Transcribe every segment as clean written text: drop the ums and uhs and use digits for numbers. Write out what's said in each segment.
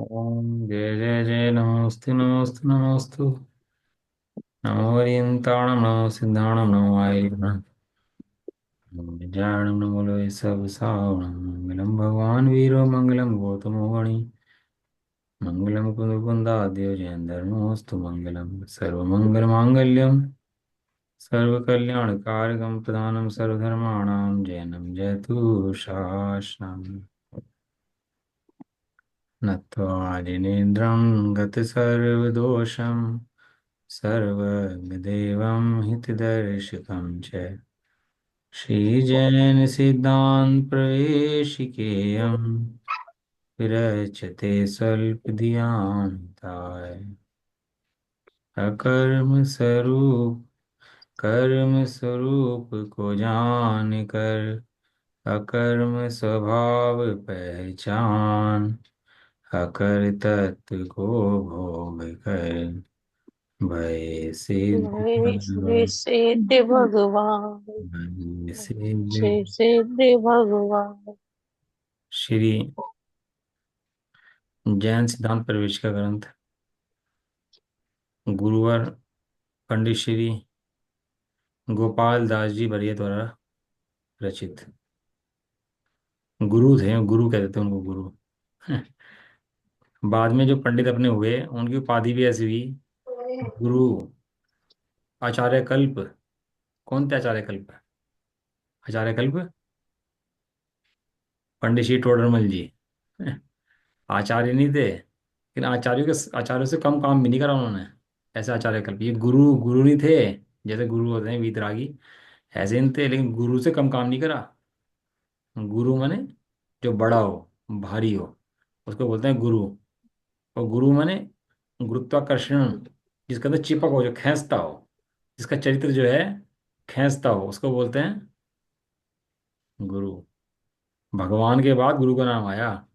ओम जय जय जय नमोस्तु नमोस्तु नमोस्तु। नमो हरियंताणं नमो सिद्धाणं नमो आयुर्गणं नमो निजाणं नमो लोय सब सावणं मंगलम भगवान वीरो मंगलम गौतमो गणि मंगलम कुंद कुंदाद्यो जयंधर्मोऽस्तु मंगलम सर्वमंगल मांगल्यम सर्वकल्याणकारकं प्रधानं सर्वधर्माणां जयनं जयतु शासनम् नत्वा जिनेन्द्रं गतसर्वदोषं सर्वदेवं हितदर्शकं च श्रीजैनसिद्धान्तप्रवेशिकेयं विरचते स्वल्पधियान्ताय अकर्म स्वरूप कर्म स्वरूप को जान कर अकर्म स्वभाव पहचान अकर तत्व को भोग कर भय सिद्ध जय भगवान सिद्धि भगवान। भय सिद्ध। जय सिद्धि भगवान। श्री जैन सिद्धांत प्रवेश का ग्रंथ गुरुवर पंडित श्री गोपाल दास जी बरिया द्वारा रचित। गुरु थे, गुरु कहते थे उनको, गुरु। बाद में जो पंडित अपने हुए उनकी उपाधि भी ऐसी हुई, गुरु। आचार्य कल्प। कौन थे आचार्य कल्प? आचार्य कल्प पंडित श्री टोडरमल जी। आचार्य नहीं थे, लेकिन आचार्यों से कम काम भी नहीं करा उन्होंने। ऐसे आचार्य कल्प, ये गुरु गुरु नहीं थे। जैसे गुरु होते हैं वीतरागी, ऐसे नहीं थे, लेकिन गुरु से कम काम नहीं करा। गुरु माने जो बड़ा हो, भारी हो, उसको बोलते हैं गुरु। और गुरु माने गुरुत्वाकर्षण, जिसके अंदर चिपक हो, जो खींचता हो, जिसका चरित्र जो है खींचता हो, उसको बोलते हैं गुरु। भगवान के बाद गुरु का नाम आया,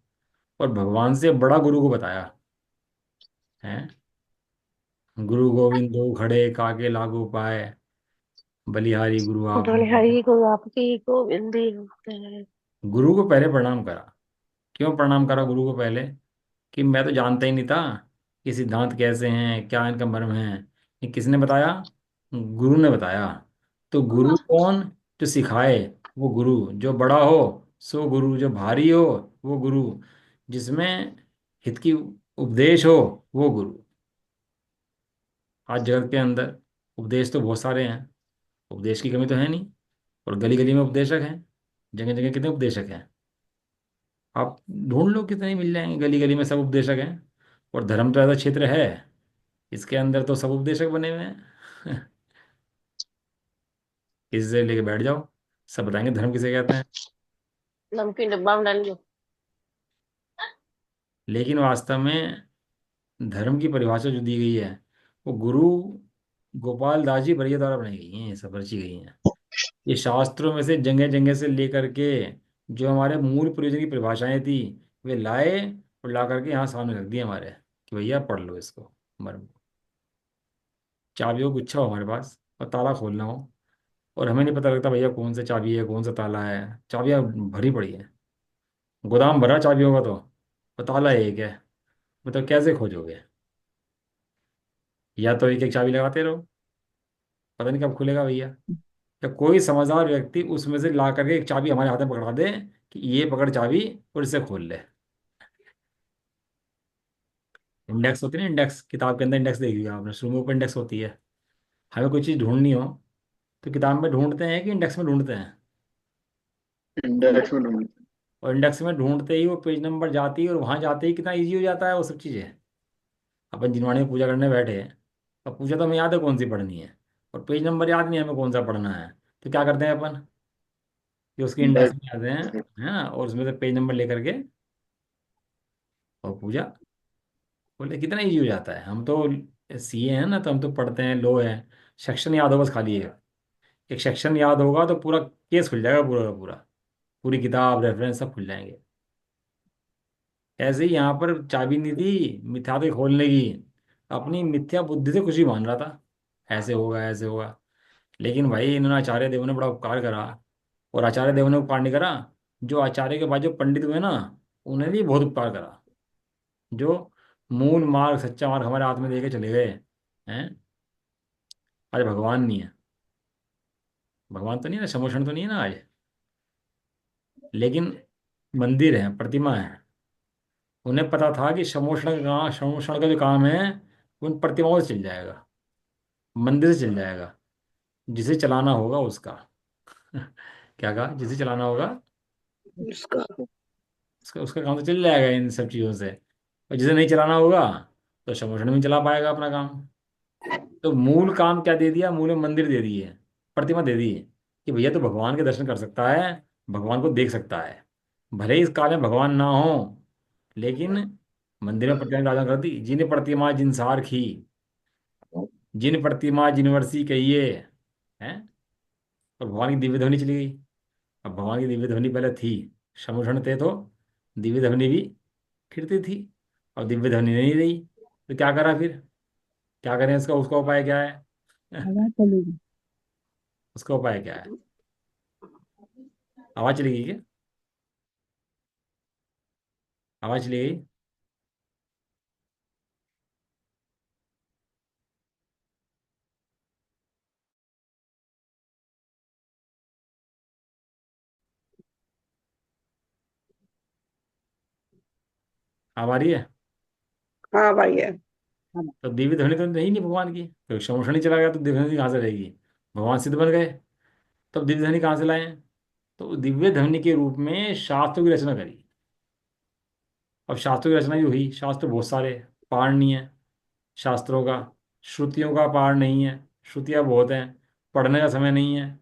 और भगवान से बड़ा गुरु को बताया है। गुरु गोविंद दो खड़े काके लागू पाए, बलिहारी गुरु आप। बलिहारी को आपकी गोविंदी होते हैं। गुरु को पहले प्रणाम करा। क्यों प्रणाम करा गुरु को पहले? कि मैं तो जानता ही नहीं था कि सिद्धांत कैसे हैं, क्या इनका मर्म है। ये किसने बताया? गुरु ने बताया। तो गुरु कौन? जो सिखाए वो गुरु। जो बड़ा हो सो गुरु, जो भारी हो वो गुरु, जिसमें हित की उपदेश हो वो गुरु। आज जगत के अंदर उपदेश तो बहुत सारे हैं, उपदेश की कमी तो है नहीं। और गली गली में उपदेशक हैं, जगह जगह कितने उपदेशक हैं। आप ढूंढ लो, कितने ही मिल जाएंगे, गली गली में सब उपदेशक हैं। और धर्म तो ऐसा क्षेत्र है, इसके अंदर तो सब उपदेशक बने हुए हैं। किसी से लेके बैठ जाओ, सब बताएंगे धर्म किसे कहते हैं। नमकीन डब्बा में डाल लो। लेकिन वास्तव में धर्म की परिभाषा जो दी गई है, वो गुरु गोपाल दास जी बरिया द्वारा बनाई गई हैं, ये सब रची गई हैं। ये शास्त्रों में से जगह जगह से लेकर के जो हमारे मूल पूर्वजों की परिभाषाएं थी, वे लाए और ला करके यहाँ सामने रख दिए हमारे, कि भैया पढ़ लो इसको, मर्म। चाबियों का गुच्छा हो हमारे पास और ताला खोलना हो, और हमें नहीं पता लगता भैया कौन सा चाबी है कौन सा ताला है। चाबियां भरी पड़ी है, गोदाम भरा चाबियों का, तो और ताला एक है। मतलब कैसे खोजोगे? या तो एक एक चाबी लगाते रहो, पता नहीं कब खुलेगा भैया। या कोई समझदार व्यक्ति उसमें से ला करके एक चाबी हमारे हाथ में पकड़ा दे कि ये पकड़ चाबी और इसे खोल ले। इंडेक्स होती है ना, इंडेक्स, किताब के अंदर इंडेक्स देखिए आपने, शुरू में ऊपर इंडेक्स होती है। हमें कोई चीज़ ढूंढनी हो तो किताब में ढूंढते हैं कि इंडेक्स में ढूंढते हैं? इंडेक्स में ढूंढते और इंडेक्स में ढूंढते ही वो पेज नंबर जाती है, और वहां जाते ही कितना इजी हो जाता है वो सब चीज़ें। अपन जिनवाणी में पूजा करने बैठे हैं, अब पूजा तो हमें याद है कौन सी पढ़नी है, और पेज नंबर याद नहीं है हमें कौन सा पढ़ना है। तो क्या करते हैं अपन, कि उसकी हैं इंडेक्स इंडेक्स। में जाते हैं, है ना, और उसमें से पेज नंबर लेकर के और पूजा। बोले कितना इजी हो जाता है। हम तो सीए हैं ना, तो हम तो पढ़ते हैं, लो है, सेक्शन याद हो बस, खाली है एक सेक्शन याद होगा तो पूरा केस खुल जाएगा, पूरा का पूरा, पूरी किताब रेफरेंस सब खुल जाएंगे। ऐसे ही यहाँ पर चाबी नहीं थी मिथ्या के खोलने की, अपनी मिथ्या बुद्धि से कुछ भी मान रहा था, ऐसे होगा ऐसे होगा। लेकिन भाई इन्होंने, आचार्य देव ने बड़ा उपकार करा। और आचार्य देव ने उपकार नहीं करा, जो आचार्य के बाद जो पंडित हुए ना, उन्होंने भी बहुत उपकार करा। जो मूल मार्ग, सच्चा मार्ग हमारे हाथ में देके चले गए हैं। आज भगवान नहीं है, भगवान तो नहीं है ना, समोषण तो नहीं है ना आज, लेकिन मंदिर है, प्रतिमा है। उन्हें पता था कि समोषण का जो काम है उन प्रतिमाओं से चल जाएगा, मंदिर से चल जाएगा, जिसे चलाना होगा उसका। क्या कहा? जिसे चलाना होगा उसका उसका उसका काम तो चल जाएगा इन सब चीज़ों से। और जिसे नहीं चलाना होगा तो समोषण में चला पाएगा अपना काम। तो मूल काम क्या दे दिया? मूल में मंदिर दे दिए, प्रतिमा दे दी कि भैया तो भगवान के दर्शन कर सकता है, भगवान को देख सकता है। भले ही इस काल में भगवान ना हो, लेकिन मंदिर में प्रतिमा राजा कर दी। जिन प्रतिमा जिन सारखी, जिन प्रतिमा जिन वर्षी कहिए, हैं। और भगवान की दिव्य ध्वनि चली गई। अब भगवान की दिव्य ध्वनि पहले थी, समूषण थे तो दिव्य ध्वनि भी खिड़ती थी। अब दिव्य ध्वनि नहीं रही तो क्या करा फिर? क्या करें? उसका उसका उपाय क्या है? आवाज चलेगी। उसका उपाय क्या है? आवाज चली गई क्या? आवाज चली गई? अब आ रही है? हाँ भाई है। तो दिव्य ध्वनि तो नहीं नहीं भगवान की, तो समूषण ही चला गया तो दिव्य ध्वनि कहाँ से रहेगी? भगवान सिद्ध बन गए, तब दिव्य ध्वनि कहाँ से लाए? तो दिव्य ध्वनि के रूप में शास्त्रों की रचना करी। अब शास्त्रों की रचना ही हुई, शास्त्र बहुत सारे, पार नहीं है शास्त्रों का, श्रुतियों का पार नहीं है, श्रुतियाँ बहुत हैं, पढ़ने का समय नहीं है।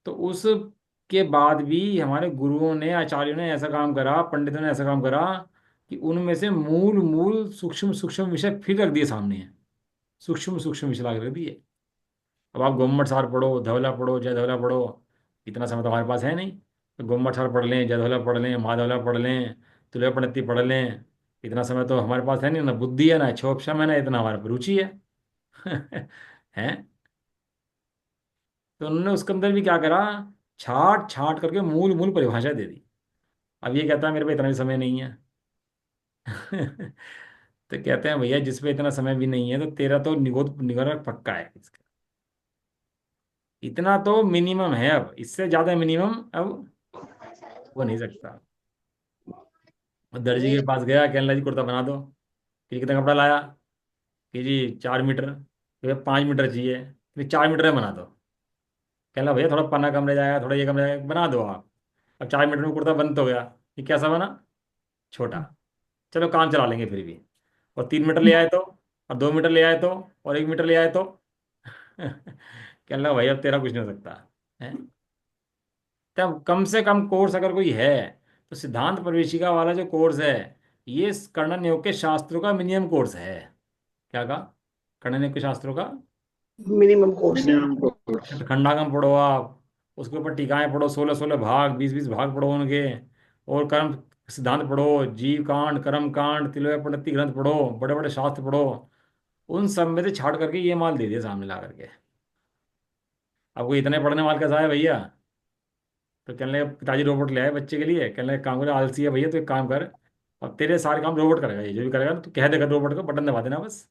तो उसके बाद भी हमारे गुरुओं ने, आचार्यों ने ऐसा काम करा, पंडितों ने ऐसा काम करा कि उनमें से मूल मूल सूक्ष्म सूक्ष्म विषय फिर रख दिए सामने, सूक्ष्म सूक्ष्म विषय ला के रख दिए। अब आप गोमट सार पढ़ो, धवला पढ़ो, जय धवला पढ़ो, इतना समय तो हमारे पास है नहीं। तो गोमट सार पढ़ लें, जय धवला पढ़ लें, महाधवला पढ़ लें, तुलय प्रणति पढ़ लें, इतना समय तो हमारे पास है नहीं, ना बुद्धि है, ना क्षोभशम है, ना इतना हमारे पर रुचि है। हैं। तो उन्होंने उसके अंदर भी क्या करा, छाट छाट करके मूल मूल परिभाषा दे दी। अब ये कहता है मेरे पे इतना भी समय नहीं है। तो कहते हैं भैया जिस पे इतना समय भी नहीं है तो तेरा तो निगोद निगोरा पक्का है इसका। इतना तो मिनिमम है, अब इससे ज्यादा मिनिमम अब हो नहीं सकता। और दर्जी के पास गया, कहने लगा जी कुर्ता बना दो। कि कितना कपड़ा लाया? कि जी 4 मीटर। कि भैया 5 मीटर चाहिए। कि 4 मीटर में बना दो। कहना भैया थोड़ा पन्ना कम रह जाएगा, थोड़ा ये कम रह जाएगा, बना दो आप। अब 4 मीटर में कुर्ता बन तो गया। ये कैसा बना? छोटा। चलो काम चला लेंगे फिर भी। और 3 मीटर ले आए तो, और 2 मीटर ले आए तो, और 1 मीटर ले आए तो। कहने लगा भाई अब तेरा कुछ नहीं हो सकता है। तब कम से कम कोर्स अगर कोई है तो सिद्धांत प्रवेशिका वाला जो कोर्स है, ये कर्णन योग के शास्त्रों का मिनिमम कोर्स है। क्या कहा? कर्णन योग के शास्त्रों का मिनिमम कोर्स है। Minimum course. खंडागम पढ़ो आप, उसके ऊपर टीकाएं पढ़ो, 16 16 भाग, 20 20 भाग पढ़ो उनके। और कर्म सिद्धांत पढ़ो, जीव कांड, कर्म कांड, तिलय प्रणति ग्रंथ पढ़ो, बड़े बड़े शास्त्र पढ़ो। उन सब में से छाट करके ये माल दे दिया सामने ला करके। अब कोई इतने पढ़ने वाले कैसा है भैया? तो कहने लगे पिताजी रोबोट ले आए बच्चे के लिए। कहने लगे काम करे, आलसी है भैया तो एक काम कर, अब तेरे सारे काम रोबोट करेगा, ये जो भी करेगा ना तो कह देगा रोबोट को बटन दबा देना बस।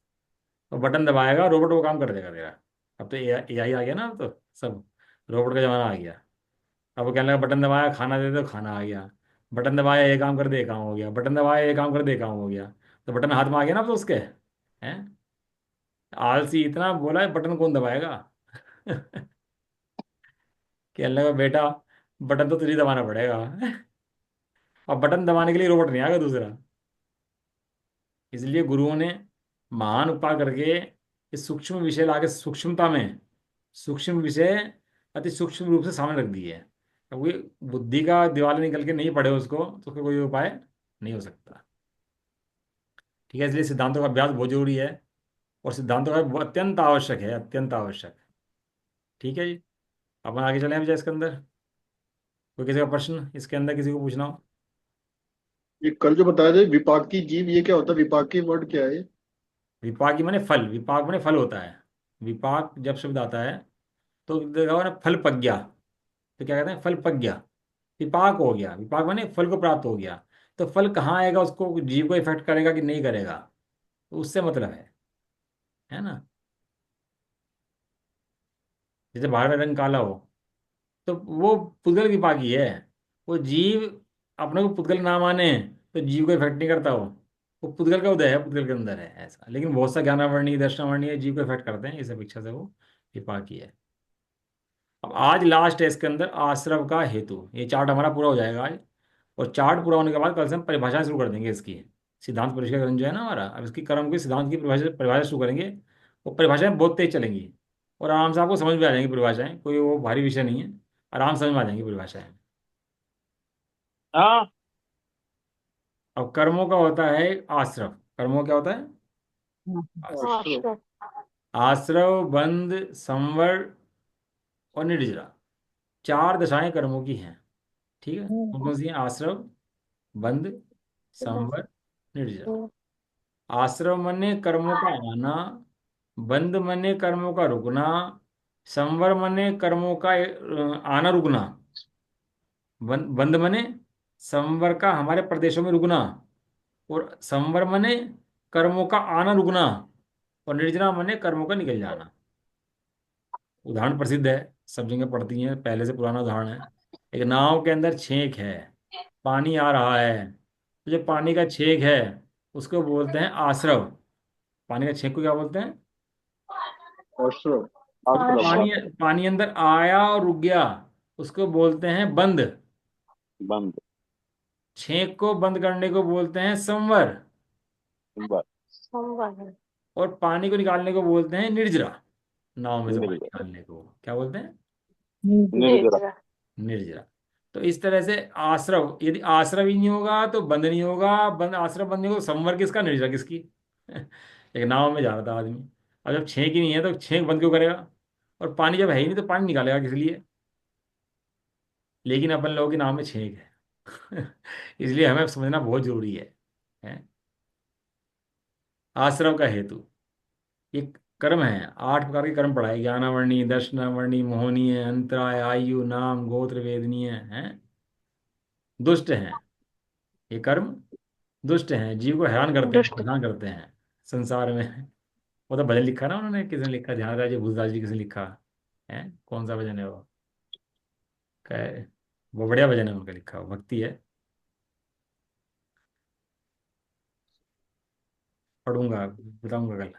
और बटन दबाएगा, रोबोट वो काम कर देगा तेरा। अब तो एआई आ गया ना, अब तो सब रोबोट का जमाना आ गया। अब वो कहने लगा बटन दबाया खाना दे दो, खाना आ गया। बटन दबाया ये काम कर दे, काम हो गया। बटन दबाया ये काम कर दे, काम हो गया। तो बटन हाथ में आ गया ना अब तो उसके। हैं। आलसी इतना बोला है, बटन कौन दबाएगा? कहने लगा बेटा बटन तो तुझे दबाना पड़ेगा। अब बटन दबाने के लिए रोबोट नहीं आएगा दूसरा। इसलिए गुरुओं ने महान उपाय करके इस सूक्ष्म विषय लाके सूक्ष्मता में, सूक्ष्म विषय अति सूक्ष्म रूप से सामने रख दिए है। अब कोई बुद्धि का दिवाले निकल के नहीं पढ़े उसको तो उसका कोई उपाय नहीं हो सकता। ठीक है, इसलिए सिद्धांतों का अभ्यास बहुत जरूरी है। और सिद्धांतों का वो अत्यंत आवश्यक है, अत्यंत आवश्यक। ठीक है जी। अपन आगे चले हैं इसके अंदर। कोई किसी का प्रश्न इसके अंदर किसी को पूछना हो? ये कल जो बताया था विपाकी जीव, ये क्या होता है? विपाकी वर्ड क्या है? विपाक माने फल, विपाक माने फल होता है। विपाक जब शब्द आता है तो देखा होगा ना, फल पक गया, तो क्या कहते हैं? फल पक गया, विपाक हो गया। विपाक माने फल को प्राप्त हो गया। तो फल कहाँ आएगा, उसको जीव को इफेक्ट करेगा कि नहीं करेगा, तो उससे मतलब है ना। जैसे बाहर का रंग काला हो, तो वो पुद्गल विपाकी है। वो जीव अपने को पुद्गल ना माने तो जीव को इफेक्ट नहीं करता वो पुद्गल का उदय है, पुद्गल के अंदर है ऐसा। लेकिन बहुत सा ज्ञानावर्णीय दर्शनावर्णीय जीव को इफेक्ट करते हैं, इस अपेक्षा से वो विपाकी है। अब आज लास्ट है इसके अंदर आश्रव का हेतु, ये चार्ट हमारा पूरा हो जाएगा आज। और चार्ट पूरा होने के बाद कल से हम परिभाषा शुरू कर देंगे इसकी। सिद्धांत परिष्कार ग्रंथ जो है ना हमारा, अब इसकी कर्म की सिद्धांत की परिभाषा परिभाषा शुरू करेंगे। वो परिभाषाएं बहुत तेज चलेंगी और आराम से आपको समझ में आ जाएंगी परिभाषाएं, कोई वो भारी विषय नहीं है। आराम से समझ में आ जाएंगी परिभाषाएं। हाँ। अब कर्मों का होता है आश्रव। कर्मों का क्या होता है? आश्रव। आश्रम। आश्रव, बंध, संवर और निर्जरा, चार दशाएं कर्मों की हैं। ठीक है, कौन कौन सी हैं? आश्रव, बंध, संवर, निर्जरा। आश्रव मने कर्मों का आना, बंध मने कर्मों का रुकना, संवर मने कर्मों का आना रुकना। बंध मने संवर का हमारे प्रदेशों में रुकना, और संवर मने कर्मों का आना रुकना, और निर्जना मने कर्मों का निकल जाना। उदाहरण प्रसिद्ध है, सब जगह पढ़ती हैं, पहले से पुराना उदाहरण है। एक नाव के अंदर छेक है, पानी आ रहा है, तो जो पानी का छेक है उसको बोलते हैं आश्रव। पानी का छेक को क्या बोलते हैं? आश्रम। और जो आश्रम। पानी पानी अंदर आया और रुक गया उसको बोलते हैं बंद। बंद। छेक को बंद करने को बोलते हैं संवर। बस। और पानी को निकालने को बोलते हैं निर्जरा। नाव में से पानी निर्जरा। निकालने को क्या बोलते हैं? निर्जरा। निर्जरा। तो इस तरह से आश्रव, यदि आश्रव ही नहीं होगा तो बंध नहीं होगा, बंद आश्रव बंद नहीं होगा तो संवर किसका, निर्जरा किसकी? एक नाव में जा रहा था आदमी, अब जब छेक ही नहीं है तो छेक बंद क्यों करेगा? और पानी जब है ही नहीं तो पानी निकालेगा किस लिए? लेकिन अपन लोगों की नाव में छेक है। इसलिए हमें समझना बहुत जरूरी है? आश्रव का हेतु, ये कर्म है। 8 प्रकार के कर्म पढ़ाए, ज्ञानावर्णी, दर्शनावर्णी, मोहनीय, अंतराय, आयु, नाम, गोत्र, वेदनीय है। दुष्ट हैं ये कर्म, दुष्ट हैं, जीव को हैरान करते हैं, दुष्ट। परेशान करते हैं संसार में। वो तो भजन लिखा ना उन्होंने, किसने लिखा? ध्यान राज भूसदास जी किसने लिखा है? कौन सा भजन है वो? वो बढ़िया भजन है उनका लिखा, वो भक्ति है। पढ़ूंगा, बताऊंगा कल।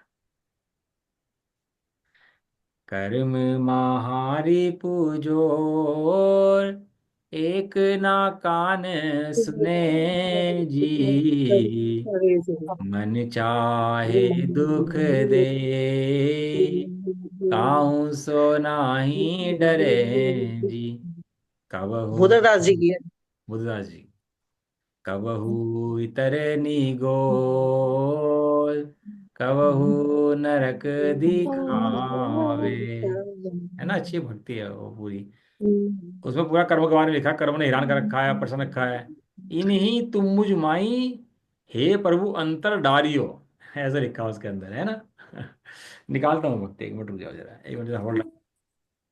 कर्म महारी पुजोर, एक ना कान सुने जी, मन चाहे दुख दे, काहू सो नाही डरे जी। कबहू, भूतदास जी की है। बुद्धदास जी। कबहू इतरनी गोल, कबहू नरक दिखावे। है ना, अच्छी भक्ति है वो पूरी। उसमें पूरा कर्म के बारे में लिखा है, कर्म ने हैरान कर रखा है, परेशान रखा है। इन्हीं तुम मुझ माई, हे प्रभु अंतर डारियो, ऐसा लिखा है उसके अंदर, है ना। निकालता हूँ भक्ति, 1 मिनट रुक जाओ जरा, 1 मिनट जरा होल्ड।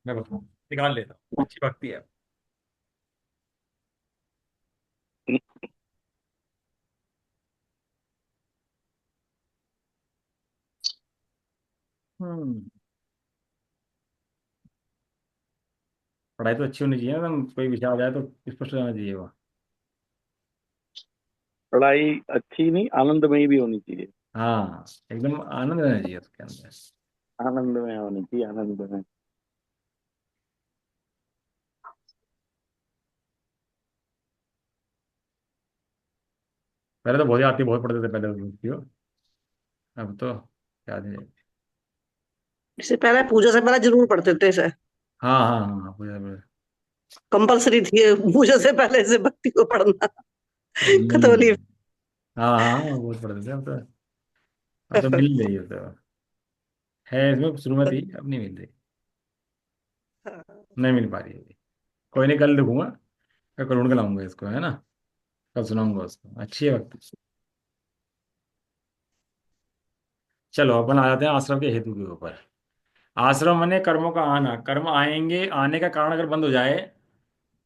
मैं बताऊँ, निकाल लेता हूँ, अच्छी भक्ति है। हम्म। पढ़ाई तो अच्छी होनी चाहिए ना, कोई विषय आ जाए तो स्पष्ट हो जाना चाहिए वो। पढ़ाई अच्छी नहीं, आनंदमयी भी होनी चाहिए। हाँ, एकदम आनंद रहना चाहिए उसके अंदर। आनंदमय होनी चाहिए, आनंदमय। पहले तो बहुत ही आती, बहुत पढ़ते थे पहले तो, अब तो याद नहीं रहती। इससे पहले पूजा से पहले जरूर पढ़ते थे इसे। हाँ हाँ हाँ हाँ, पूजा पूजा। कंपलसरी थी पूजा से पहले से भक्ति को पढ़ना। खतौनी। हम्म। हाँ हाँ हाँ, बहुत पढ़ते थे अब तो मिल नहीं रही है तो। है इसमें शुरू में थी, अब नहीं मिल रही, नहीं मिल पा रही है अभी। कोई नहीं, कल लिखूंगा, कल ढूंढ के लाऊंगा इसको, है ना। कल सुनाऊंगा उसको, अच्छी है वक्त। चलो अपन आ जाते हैं आश्रम के हेतु के ऊपर। आश्रम माने कर्मों का आना, कर्म आएंगे, आने का कारण अगर बंद हो जाए,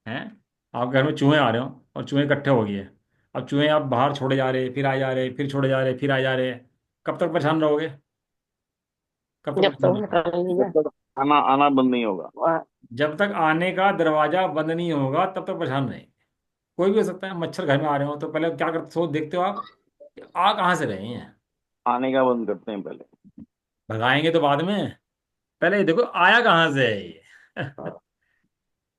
हैं, आप घर में चूहे आ रहे हो और चूहे इकट्ठे हो गए, अब चूहे आप बाहर छोड़े जा रहे, फिर आए जा रहे, फिर छोड़े जा रहे, फिर आए जा रहे, कब तक परेशान रहोगे? कब तक जब परेशान तक रहोगे? निकल नहीं जब जाए तक आना आना बंद नहीं होगा। जब तक आने का दरवाजा बंद नहीं होगा तब तक परेशान रहेंगे। कोई भी हो सकता है, मच्छर घर में आ रहे हो तो पहले क्या करते, सोच देखते हो आप कि आ कहाँ से रहे हैं। आने का बंद करते हैं पहले। भगाएंगे तो बाद में, पहले ये देखो आया कहाँ से है ये। हाँ।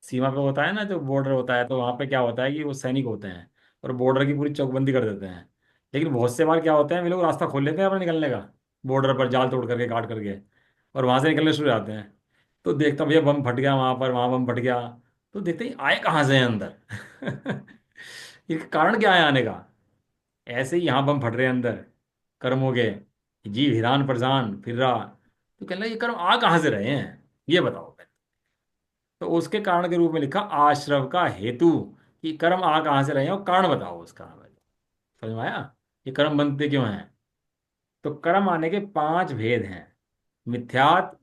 सीमा पे होता है ना, जो बॉर्डर होता है, तो वहां पे क्या होता है कि वो सैनिक होते हैं और बॉर्डर की पूरी चौकबंदी कर देते हैं। लेकिन बहुत से बार क्या होता है, वे लोग रास्ता खोल लेते हैं अपने निकलने का, बॉर्डर पर जाल तोड़ करके, काट करके, और वहां से निकलने शुरू हो जाते हैं। तो देखता हूँ भैया बम फट गया वहां पर, वहां बम फट गया, तो देखते ही आए कहाँ से हैं अंदर। इसका कारण क्या है आने का? ऐसे ही यहाँ बम फट रहे हैं अंदर, कर्म हो गए, जीव हिरान परेशान फिर रहा। तो कहना ये कर्म आ कहाँ से रहे हैं, ये बताओ। तो उसके कारण के रूप में लिखा आश्रव का हेतु, कि कर्म आ कहाँ से रहे हैं और कारण बताओ उसका। समझ में आया? ये कर्म बनते क्यों हैं? तो कर्म आने के 5 भेद हैं: मिथ्यात,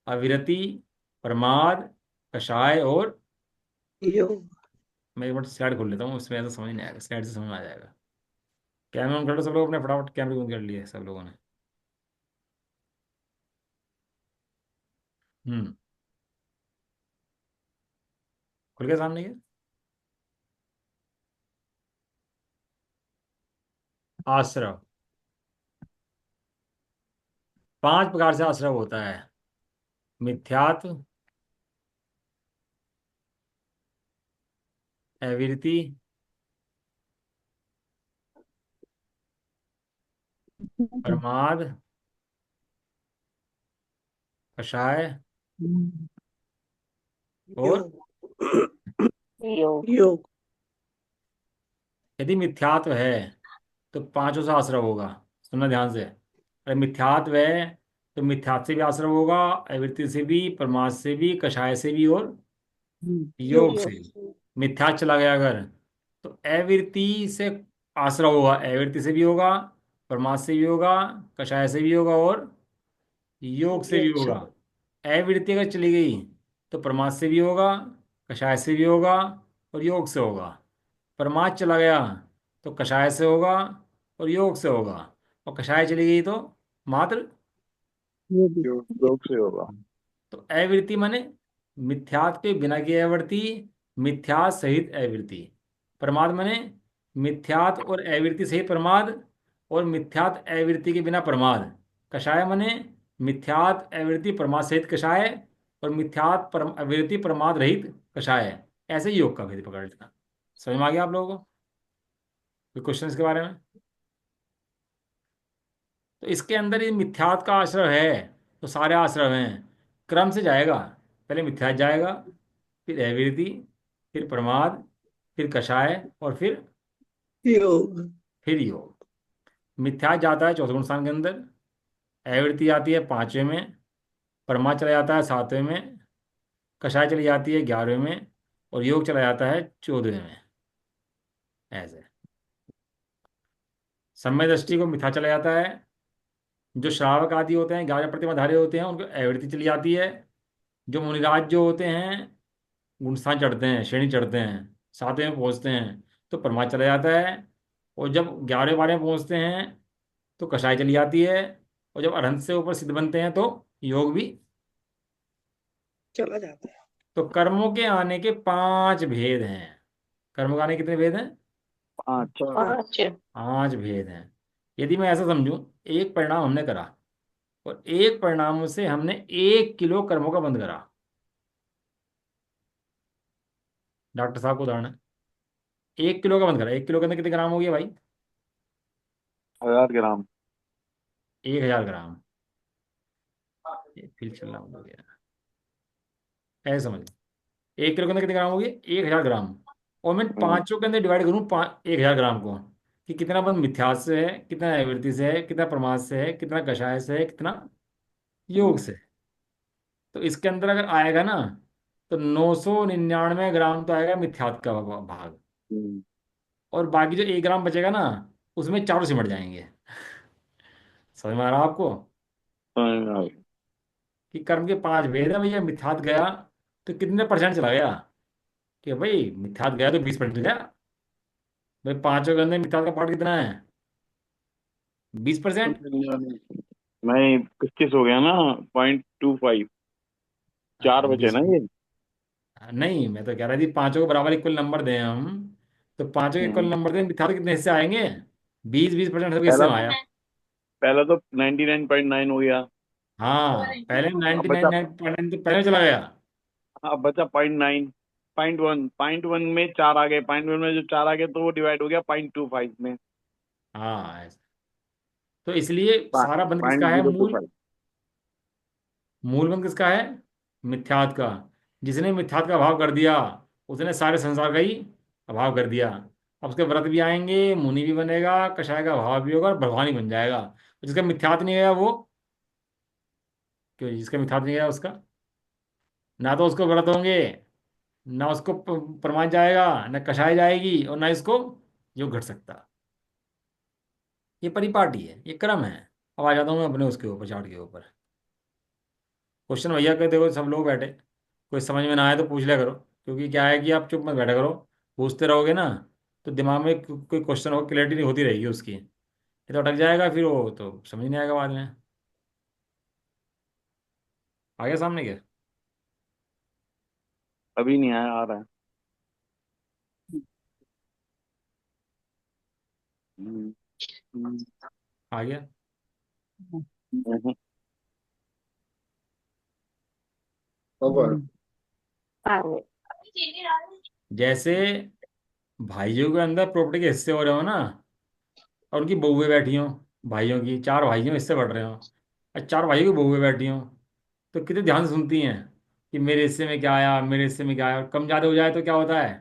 अविरति, प्रमाद, कषाय और, योग। मैं एक बार स्लाइड खोल लेता हूँ, उसमें ऐसा समझ नहीं आएगा, स्लाइड से समझ में आ जाएगा। कैमरा ऑन कर लो सब लोग अपने, फटाफट कैमरे ऑन कर लिए सब लोगों ने। हम्म। खुल गया सामने ये आश्रव। 5 प्रकार से आश्रव होता है: मिथ्यात्व, अविरति, प्रमाद, कषाय और, योग। योग। यदि मिथ्यात्व है तो 5 से आश्रव होगा। सुनना ध्यान से, अरे मिथ्यात्व है तो मिथ्यात्व से भी आश्रव होगा, अवृत्ति से भी, प्रमाद से भी, कषाय से भी और योग से। योग। मिथ्या चला गया अगर, तो अवृत्ति से आश्रव होगा, अवृत्ति से भी होगा, प्रमाद से भी होगा, कषाय से भी होगा और योग से भी योग से। होगा। अवृत्ति अगर चली गई तो प्रमाद से भी होगा, कषाय से भी होगा और योग से होगा। प्रमाद चला गया तो कषाय से होगा और योग से होगा, और कषाय चली गई तो मात्र। योग से होगा। तो अवृत्ति माने मिथ्यात् के बिना की अवृत्ति, मिथ्यात् सहित अवृत्ति। प्रमाद माने मिथ्यात् और अवृत्ति सहित प्रमाद, और मिथ्यात् अवृत्ति के बिना प्रमाद। कषाय माने मिथ्यात् अवृत्ति प्रमाद सहित कषाय, और मिथ्यात् अवृत्ति प्रमाद रहित कषाय। ऐसे ही योग का भेद पकड़ लेना। समझ में आ गया आप लोगों को कोई क्वेश्चन इसके बारे में? तो इसके अंदर ये मिथ्यात् का आश्रय है, तो सारे आश्रय हैं, क्रम से जाएगा। पहले मिथ्यात् जाएगा, फिर अविरति, फिर प्रमाद, फिर कषाय और योग। फिर योग। मिथ्यात् जाता है चौथे गुण स्थान के अंदर, अविरति आती है 5वें में, प्रमाद चला जाता है 7वें में, कषाय चली जाती है 11वें में, और योग चला जाता है 14वें में। ऐसे समय दृष्टि को मिथ्या चला जाता है। जो श्रावक आदि होते हैं, 11 प्रतिमाधारी होते हैं, उनको अविरति चली जाती है। जो मुनिराज जो होते हैं, गुणस्थान चढ़ते हैं, श्रेणी चढ़ते हैं, 7वें में पहुंचते हैं, तो प्रमाद चला जाता है। और जब 11 12 में पहुंचते हैं तो कषाय चली जाती है। और जब अरहंत से ऊपर सिद्ध बनते हैं तो योग भी। चला जाता है। तो कर्मों के आने के 5 भेद हैं। कर्मों के आने के कितने भेद हैं? पांच। 5। 5 भेद हैं। यदि मैं ऐसा समझूं, एक परिणाम हमने करा और एक परिणाम से हमने 1 किलो कर्मों का बंद करा। डॉक्टर साहब को उदाहरण है, 1 किलो का बंद करा, 1 किलो के अंदर कितने ग्राम हो गया भाई? 1000 ग्राम। 1000 ग्राम। ये फिर चलना हो गया, ऐसे समझ। 1 किलो के अंदर कितने ग्राम हो गए? 1000 ग्राम। और मैं हम्म। पांचों के अंदर डिवाइड करूँ 1000 ग्राम को, कि कितना बंद मिथ्यास से है, कितना निवृत्ति से है, कितना प्रमाद से है, कितना कषाय से है, कितना योग हम्म। से है। तो इसके अंदर अगर आएगा ना, तो 999 ग्राम तो आएगा मिथ्यात का भाग, हम्म। और बाकी जो 1 ग्राम बचेगा ना, उसमें चारों सिमट जाएंगे। समझ में आ रहा है आपको? समझ में आ गया। कि कर्म के 5 भेद है भैया। मिथ्यात गया तो कितने परसेंट चला गया? कि भाई मिथ्यात गया तो 20% गया। भाई पांचों के अंदर मिथ्यात्व का पार्ट कितना है? 20%। नहीं 25 हो गया ना, 0.25। चार बचे बीस। ना ये। नहीं, मैं तो कह रहा थी पांचों को बराबर इक्वल नंबर दें हम, तो पांचों के इक्वल हम्म, नंबर दें, मिथ्यात्व कितने हिस्से आएंगे? 20-20% सबके हिस्से पहला में आया। पहला तो 99.9 हो गया। हाँ, पहले अब नाइनटी नाइन बचा, नाइन पॉइंट नाइन तो पहले चला गया। अब बचा 0.9, 0.1। 0.1 में चार आ गए, 0.1 में जो चार आ गए तो वो डिवाइड हो गया 0.25 में। हाँ, तो इसलिए सारा बंद पॉइंट किसका है? जीरो टू मूल फाइव मूल बंद किसका है? मिथ्यात्व का। जिसने मिथ्यात्व का अभाव कर दिया, उसने सारे संसार का ही अभाव कर दिया। अब उसके व्रत भी आएंगे, मुनि भी बनेगा, कषाय का अभाव भी होगा और भगवान ही बन जाएगा। जिसका मिथ्यात्व नहीं गया वो, क्यों? जिसका मिथ्यात्व नहीं गया उसका, ना तो उसको व्रत होंगे, ना उसको प्रमाण जाएगा, ना कषाय जाएगी, और ना इसको योग घट सकता। ये परिपाटी है, ये क्रम है। अब आ जाता हूँ मैं अपने उसके ऊपर, चार्ट के ऊपर। क्वेश्चन भैया के देखो, सब लोग बैठे, कोई समझ में ना आए तो पूछ लिया करो, क्योंकि क्या है कि आप चुप मत बैठा करो। पूछते रहोगे ना, तो दिमाग में कोई क्वेश्चन हो, क्लैरिटी नहीं होती रहेगी उसकी, ये तो अटक जाएगा, फिर वो तो समझ नहीं आएगा बाद में। आ गया सामने क्या? अभी नहीं आया, आ रहा है। हम्म, हम्म, आ गया। हम्म, अब आया। जैसे भाइयों के अंदर प्रॉपर्टी के हिस्से हो रहे हो ना, और उनकी बहुएं बैठी हों, भाइयों की चार भाइयों हिस्से बढ़ रहे हो, और चार भाइयों की बहुएं बैठी हों, तो कितने ध्यान से सुनती हैं कि मेरे हिस्से में क्या आया, मेरे हिस्से में क्या आया। और कम ज्यादा हो जाए तो क्या होता है?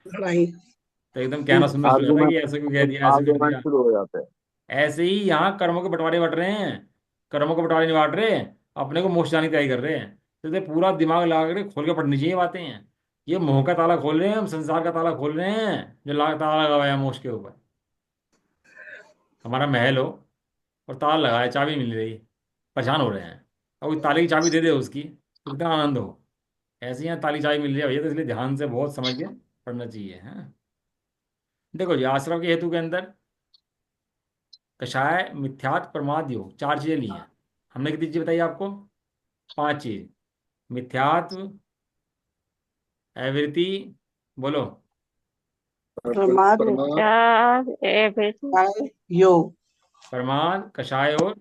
लड़ाई। तो एकदम कहना सुनना शुरू हो जाता है आर्गूमेंट कि ऐसे क्यों कह दिया, ऐसे कर आर्गूमेंट दिया। शुरू हो जाते हैं। ऐसे ही यहाँ कर्मों के बंटवारे बट रहे हैं, कर्मों के बंटवारे नहीं बांट रहे, अपने को मोक्ष जाने की तैयारी कर रहे हैं। तो ये पूरा दिमाग लगा कर खोल के पढ़नी चाहिए बातें हैं। ये मोह का ताला खोल रहे हैं हम, संसार का ताला खोल रहे हैं, जो ताला लगा हुआ है मोक्ष के ऊपर। हमारा महल हो और ताला लगा है, चाबी मिल रही, परेशान हो रहे हैं, और कोई ताले की चाबी दे दे उसकी तो कितना आनंद हो। ऐसे ही यहाँ ताली चाबी मिल रही है भैया, तो इसलिए ध्यान से बहुत समझ के पढ़ना चाहिए। हाँ, देखो जी, आश्रम के हेतु के अंदर कषाय, मिथ्यात्व, प्रमाद, योग, चार चीजें ली हैं हमने। कितनी चीज बताई आपको? पांच चीज। मिथ्यात्व, एवृत्ति, बोलो। प्रमाद, प्रमाद। योग। प्रमाद, कषाय और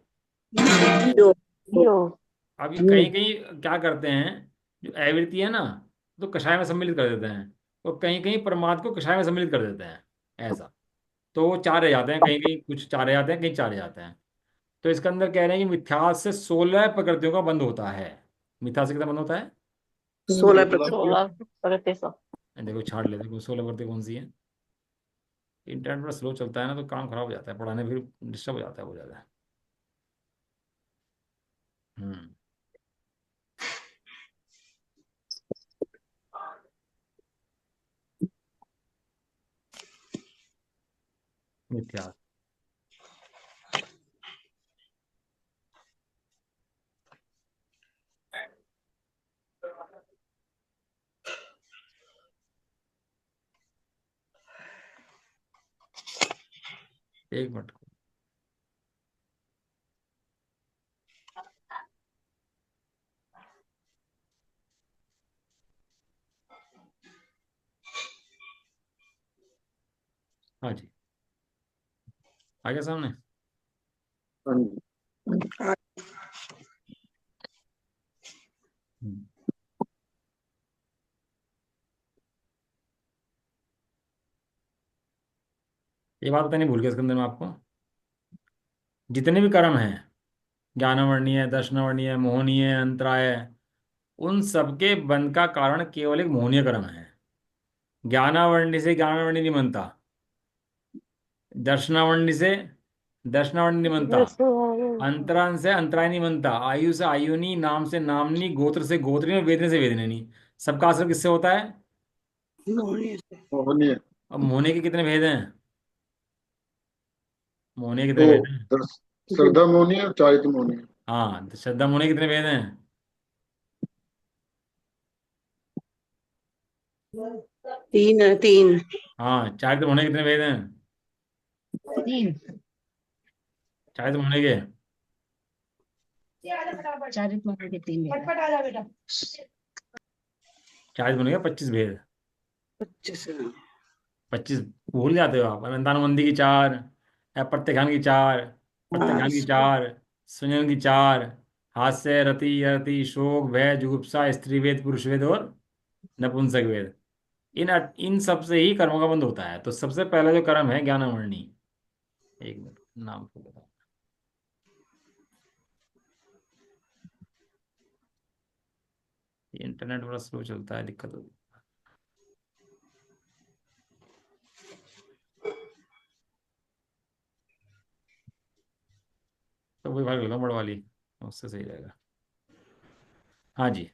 योग। अब ये कहीं योग। कहीं क्या करते हैं, जो एवृत्ति है ना, तो कषाय में सम्मिलित कर देते हैं, और कहीं कहीं प्रमाद को कषाय में सम्मिलित कर देते हैं, ऐसा। तो वो चार रह जाते हैं, कहीं कहीं कुछ चार रह जाते हैं, कहीं चार रह जाते हैं। तो इसके अंदर कह रहे हैं कि मिथ्यास से 16 प्रकृतियों का बंध होता है। मिथ्यास से कितना बंध होता है? 16%। देखो छाड़ लेते हैं, 16 प्रकृति कौन सी है। इंटरनेट पर स्लो चलता है ना, तो काम खराब हो जाता है, पढ़ाने फिर डिस्टर्ब हो जाता है बहुत ज़्यादा। हम्म। मिथ्यास। एक मिनट। हाँ जी, आ गया सामने। हाँ जी। हम्म। ये बात बतानी भूल गया इसके अंदर में आपको। जितने भी कर्म हैं, ज्ञानवर्णीय, दर्शनवर्णीय, मोहनीय, अंतराय, उन सबके बंध का कारण केवल एक मोहनीय कर्म है। ज्ञानावरणी से ज्ञानावरणी नहीं बनता, दर्शनावरणी से दर्शनावरणी नहीं बनता, अंतरान से अंतराय नहीं बनता, आयु से आयुनी, नाम से नामनी, गोत्र से गोत्रिनी, और वेदने से वेदनी। सबका असर किससे होता है? मोहनीय। अब मोहने के कितने भेद हैं? मोहने के दो। कितने भेद हैं? श्रद्धा मोहनीय और चारित्र मोहनीय। हाँ, तो श्रद्धा मोहने के कितने भेद हैं? तीन है, तीन। हाँ, चारित्र होने के कितने भेद हैं? तीन। चारित्र होने के चारित्र होने के तीन भेद हैं। चारित्र होने के 25 भेद। 25। 25 भूल जाते हो आप। अनंतानुबंधी की चार, प्रत्याख्यान की चार, हाँ, प्रत्याख्यान की चार, संयोजन की चार, हास्य, रति, यरति, शोक, भय, जुगुप्सा, स्त्री वेद, पुरुष वेद और नपुंसक वेद। इन इन सब से ही कर्मों का बंध होता है। तो सबसे पहला जो कर्म है ज्ञानामृणी। एक मिनट, नाम को बता। ये इंटरनेट बड़ा स्लो चलता है, दिक्कत होगी। तो वही भाग लेना बड़ वाली, उससे सही रहेगा। हाँ जी।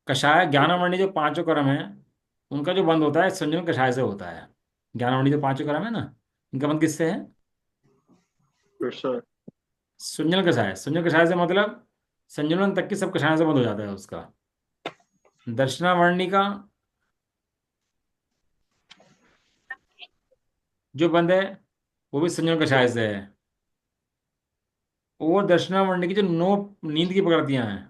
कषाय ज्ञानामृणी जो पांचों कर्म है, उनका जो बंध होता है संयोजन कषाय से होता है। ज्ञानामृणी जो पांचों कर्म है ना, इनका बंध किससे है? अच्छा। संयोजन कषाय। संयोजन कषाय से मतलब संयोजन तक की सब कषायों से बंध हो जाता है उसका। दर्शनावर्णी का जो बंध है वो भी संयोजन कषाय से है। और दर्शनावर्णी की जो नौ नींद की प्रकृतियां हैं।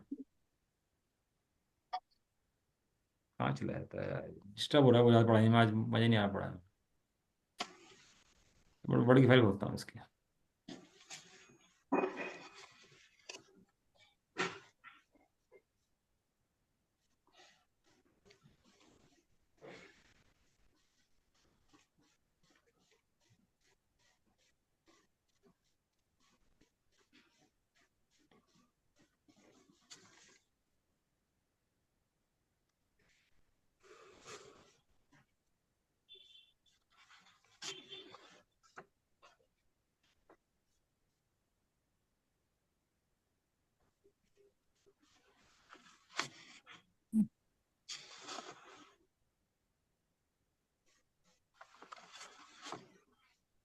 कहाँ चला जाता है यार, डिस्टर्ब हो रहा है बहुत ज़्यादा पढ़ाई में आज, मजा नहीं आ रहा पढ़ाई में। बड़ी फाइल खोलता हूँ इसकी।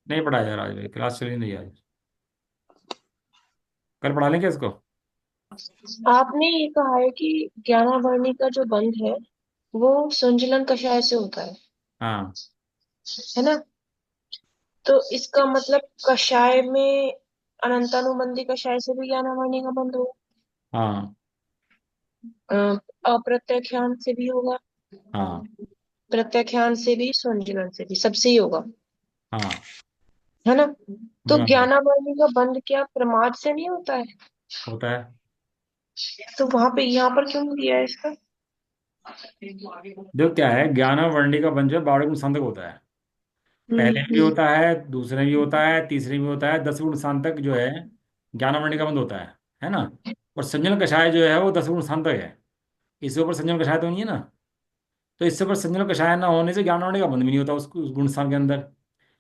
नहीं पढ़ाया यार आज, भाई क्लास चली नहीं आज। कल पढ़ा लेंगे इसको। आपने ये कहा है कि ज्ञानाभरणी का जो बंध है वो संजुलन कषाय से होता हाँ है ना? तो इसका मतलब कषाय में अनंतानुबंधी कषाय से भी ज्ञानाभरणी का बंध होगा। हाँ अ, अप्रत्याख्यान से भी होगा, हाँ प्रत्याख्यान से भी, संजुलन से भी, सबसे ही होगा, हाँ। है ना? तो हाँ, ज्ञानाभरणी का बंध क्या प्रमाद से नहीं होता है? होता है। तो वहां पे यहाँ पर क्यों नहीं दिया है इसका? जो क्या है, ज्ञानावर्णी का बंध जो है 12 गुण तक होता है। पहले में भी हम्म। होता है, दूसरे में भी होता है, तीसरे में भी होता है, 10 गुण तक जो है ज्ञानावर्णी का बंध होता है ना। और संजन कषाय जो है वो 10 गुण तक है। इसके ऊपर संजन कषाय तो नहीं है ना। तो इससे ऊपर संजन कषाय ना होने से ज्ञानावर्णी का बंध भी नहीं होता उस गुण स्थान के अंदर।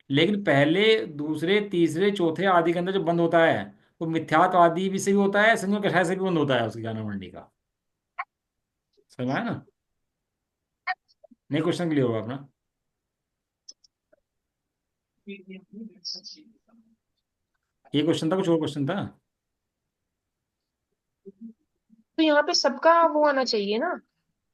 लेकिन पहले, दूसरे, तीसरे, चौथे आदि के अंदर जो बंध होता है वो मिथ्यात्व आदि भी से भी होता है, संजन कषाय से भी बंध होता है उसके ज्ञानावर्णी का। समझ में आया ना? नहीं, क्वेश्चन क्लियर होगा अपना। ये क्वेश्चन था, कुछ और क्वेश्चन था? तो यहाँ पे सबका वो आना चाहिए ना,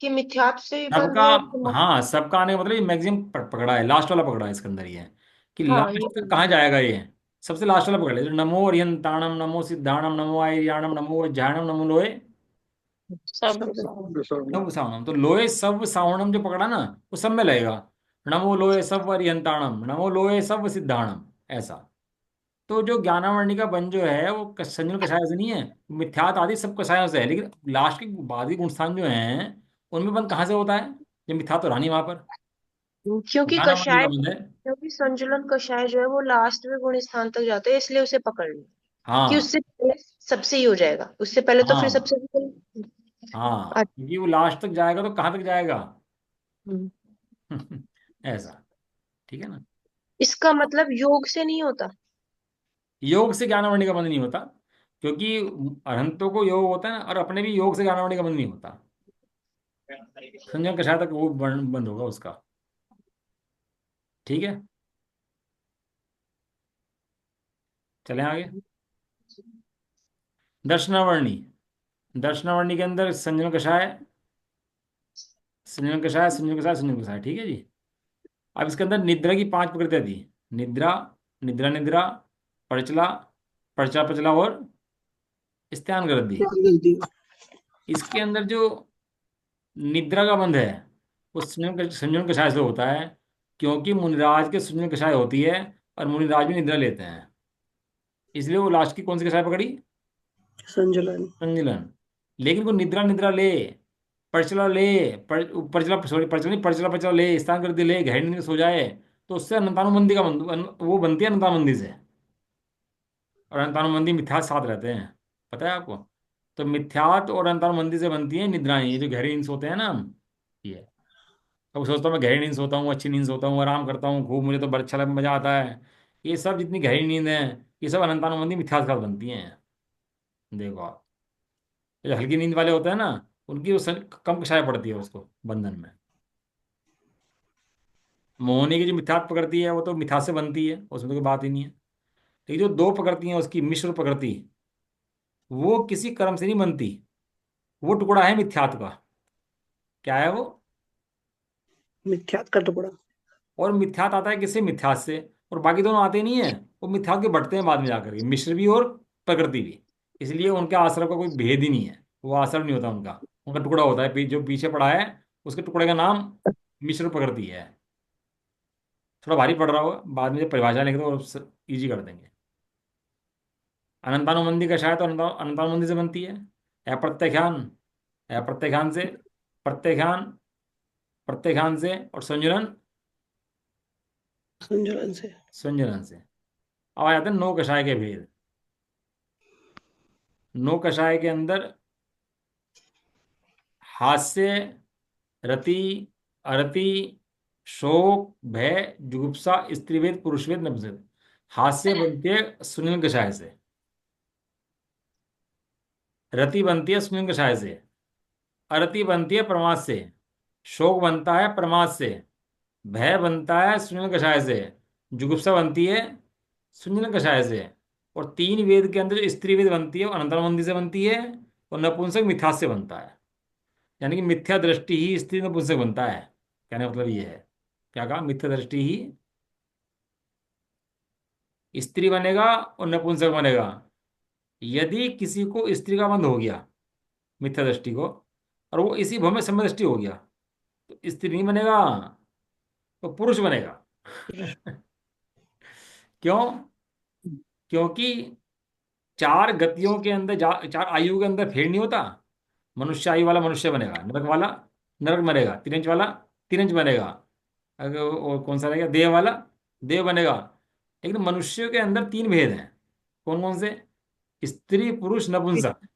कि मिथ्यात्व से भी बंध सबका। है और प्रमाद। हाँ, सबका आने का मतलब ये मैक्सिमम पकड़ा है, लास्ट वाला पकड़ा है इसके अंदर ये, कि हाँ, ये लास्ट तक भी कहाँ जाएगा ये। सबसे लास्ट वाला पकड़ ले, नमो अरियंताणम, नमो सिद्धाणम, नमो आयर्याणम, नमो वज्रायणम, नमो लोहे सब। सब सब सब सावणम। तो लोहे सब सावणम जो पकड़ा ना, वो सब में लगेगा। नमो लोहे सब अरियंताणम, नमो लोहे सब सिद्धाणम, ऐसा। तो जो ज्ञानावर्णी का बन जो है वो संजन कषाय से नहीं है, मिथ्यात आदि सब कषायों से है। लेकिन लास्ट के बाद के गुणस्थान जो हैं उनमें बंद कहाँ से होता है? जब मिथ्यात तो रहा नहीं वहां पर। क्योंकि ज्ञानावर्णी का कषाय, बंद है। क्योंकि संजुलन कषाय जो है वो लास्ट में गुण स्थान तक जाता है, इसलिए उसे पकड़ लो कि हाँ उससे पहले सबसे ही हो जाएगा, उससे पहले तो फिर हाँ सबसे भी। हाँ, क्योंकि वो लास्ट तक जाएगा तो कहाँ तक जाएगा? हम्म। ऐसा। ठीक है ना। इसका मतलब योग से नहीं होता। योग से ज्ञानावर्णी का बंध नहीं होता, क्योंकि अरहंतों को योग होता है ना, और अपने भी योग से ज्ञानावर्णी का बंध नहीं होता। संजम कषाय तक वो बंद होगा उसका। ठीक है, चलें आगे। दर्शनावर्णी। दर्शनावर्णी के अंदर संजन कषाय संयोजन कषाय, संयोजन कषाय, संयोजन कषाय, ठीक है जी। अब इसके अंदर निद्रा की 5 प्रकृतियां थी। निद्रा, निद्रा निद्रा, प्रचला, प्रचला प्रचला और स्त्यान गृद्धि। गलती। इसके अंदर जो निद्रा का बंध है वो संयोजन कषाय से होता है, क्योंकि मुनिराज के संयोजन कषाय होती है और मुनिराज भी निद्रा लेते हैं, इसलिए वो लास्ट की कौन सी कषाय पकड़ी? संजलन। संजिलन। लेकिन वो निद्रा निद्रा ले, परचला ले, परचला सॉरी परचला नहीं, परचला परचला ले, स्थान कर दे ले, गहरी नींद में सो जाए, तो उससे अनंतानुबंधी का वो बनती है अनंतानुबंधी से। और अनंतानुबंधी मिथ्यात साथ रहते हैं, पता है आपको? तो मिथ्यात और अनंतानुबंधी से बनती है निद्राएं, ये जो गहरी नींद सोते हैं ना हम, ये। तो सोचता हूँ मैं गहरी नींद सोता हूँ, अच्छी नींद सोता हूँ, आराम करता हूँ खूब, मुझे तो बड़ा अच्छा मजा आता है। ये सब जितनी गहरी नींद है, ये सब अनंतानुबंधी मिथ्यात साथ बनती हैं। देखो आप, जो हल्की नींद वाले होते हैं ना, उनकी वो कम कषाय पड़ती है उसको बंधन में। मोहनी की जो मिथ्यात पकड़ती है वो तो मिथ्यात से बनती है, उसमें तो कोई बात ही नहीं है। लेकिन जो दो प्रकृति है उसकी मिश्र प्रकृति, वो किसी कर्म से नहीं बनती, वो टुकड़ा है मिथ्यात का। क्या है वो? मिथ्यात का टुकड़ा। और मिथ्यात आता है किससे? मिथ्यात से। और बाकी दोनों आते नहीं है, वो मिथ्यात के बढ़ते हैं बाद में जाकर के, मिश्र भी और प्रकृति भी। इसलिए उनके आश्रम का कोई भेद ही नहीं है, वो आश्रम नहीं होता उनका, उनका टुकड़ा होता है। जो पीछे पड़ा है उसके टुकड़े का नाम मिश्र प्रकृति है। थोड़ा भारी पड़ रहा होगा, बाद में जब परिभाषा लिखेंगे तो इजी कर देंगे। अनंतानुबंधी का शायद तो अनंतानुबंधी से बनती है। अप्रत्यख्यान, अप्रत्यख्यान से, प्रत्यख्यान, प्रत्यख्यान से, और संजुलन, संजलन से। संजुलन से। अब आ जाते हैं नौ कषाय के भेद। नौ कषाय के अंदर हास्य, रति, अरति, शोक, भय, जुगुप्सा, स्त्रीवेद, पुरुषवेद, नपुंसकवेद। हास्य बनती है सुनील कषाय से, रति बनती है सुनील कषाय से, अरति बनती है प्रमाद से, शोक बनता है प्रमाद से, भय बनता है सुनील कषाय से, जुगुप्सा बनती है सुनील कषाय से, और तीन वेद के अंदर जो स्त्री वेद बनती है वो अनंतरमंदी से बनती है, और नपुंसक मिथ्यास से बनता है। यानी कि मिथ्या दृष्टि ही स्त्री नपुंसक बनता है। कहने का मतलब ये है, क्या कहा? मिथ्या दृष्टि ही स्त्री बनेगा और नपुंसक बनेगा। यदि किसी को स्त्री का बंध हो गया मिथ्या दृष्टि को, और वो इसी भव में सम्य दृष्टि हो गया, तो स्त्री नहीं बनेगा, तो पुरुष बनेगा। क्यों? क्योंकि चार गतियों के अंदर चार आयु के अंदर फेर नहीं होता। मनुष्य आयु वाला मनुष्य बनेगा, नरक वाला नरक बनेगा, तिरंज वाला तिरंज बनेगा, अगर और कौन सा रहेगा, देव वाला देव बनेगा। लेकिन मनुष्य के अंदर तीन भेद हैं। कौन कौन से? स्त्री, पुरुष, नपुंसक।